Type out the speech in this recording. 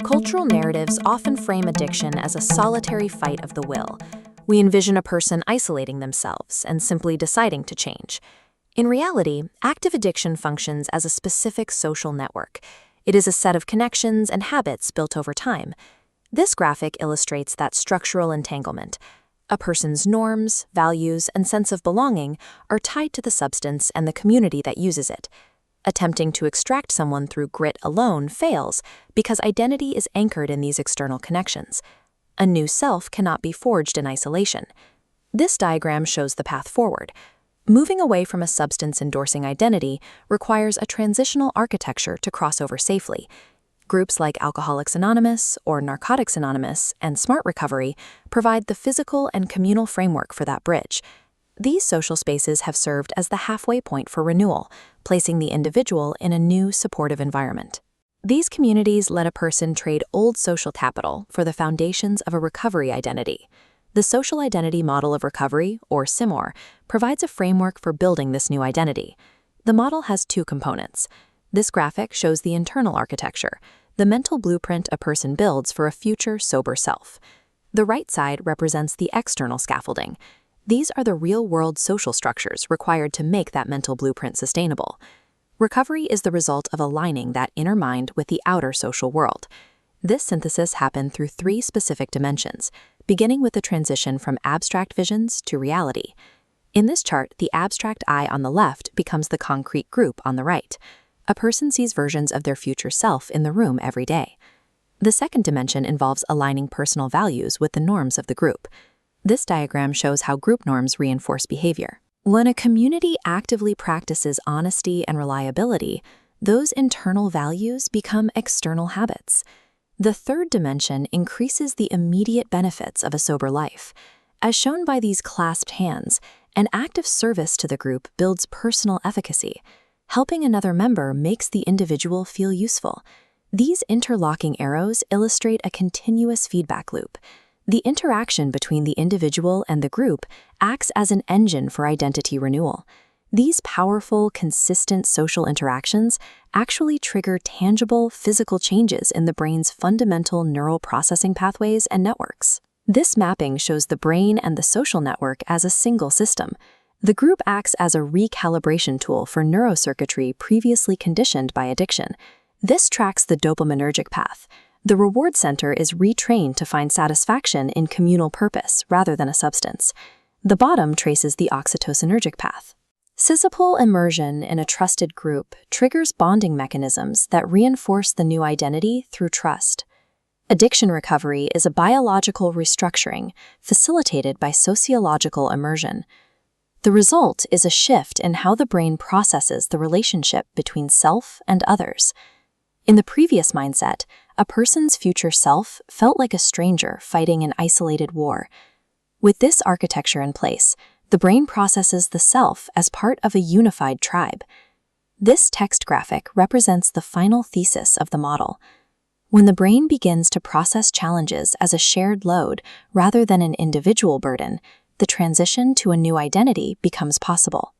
Cultural narratives often frame addiction as a solitary fight of the will. We envision a person isolating themselves and simply deciding to change. In reality, active addiction functions as a specific social network. It is a set of connections and habits built over time. This graphic illustrates that structural entanglement. A person's norms, values, and sense of belonging are tied to the substance and the community that uses it. Attempting to extract someone through grit alone fails because identity is anchored in these external connections. A new self cannot be forged in isolation. This diagram shows the path forward. Moving away from a substance-endorsing identity requires a transitional architecture to cross over safely. Groups like Alcoholics Anonymous or Narcotics Anonymous and Smart Recovery provide the physical and communal framework for that bridge. These social spaces have served as the halfway point for renewal, placing the individual in a new supportive environment. These communities let a person trade old social capital for the foundations of a recovery identity. The social identity model of recovery, or SIMOR, provides a framework for building this new identity. The model has two components. This graphic shows the internal architecture, the mental blueprint a person builds for a future sober self. The right side represents the external scaffolding. These are the real-world social structures required to make that mental blueprint sustainable. Recovery is the result of aligning that inner mind with the outer social world. This synthesis happened through three specific dimensions, beginning with the transition from abstract visions to reality. In this chart, the abstract I on the left becomes the concrete group on the right. A person sees versions of their future self in the room every day. The second dimension involves aligning personal values with the norms of the group. This diagram shows how group norms reinforce behavior. When a community actively practices honesty and reliability, those internal values become external habits. The third dimension increases the immediate benefits of a sober life. As shown by these clasped hands, an act of service to the group builds personal efficacy. Helping another member makes the individual feel useful. These interlocking arrows illustrate a continuous feedback loop. The interaction between the individual and the group acts as an engine for identity renewal. These powerful, consistent social interactions actually trigger tangible, physical changes in the brain's fundamental neural processing pathways and networks. This mapping shows the brain and the social network as a single system. The group acts as a recalibration tool for neurocircuitry previously conditioned by addiction. This tracks the dopaminergic path. The reward center is retrained to find satisfaction in communal purpose rather than a substance. The bottom traces the oxytocinergic path. Scissipal immersion in a trusted group triggers bonding mechanisms that reinforce the new identity through trust. Addiction recovery is a biological restructuring facilitated by sociological immersion. The result is a shift in how the brain processes the relationship between self and others. In the previous mindset, a person's future self felt like a stranger fighting an isolated war. With this architecture in place, the brain processes the self as part of a unified tribe. This text graphic represents the final thesis of the model. When the brain begins to process challenges as a shared load rather than an individual burden, the transition to a new identity becomes possible.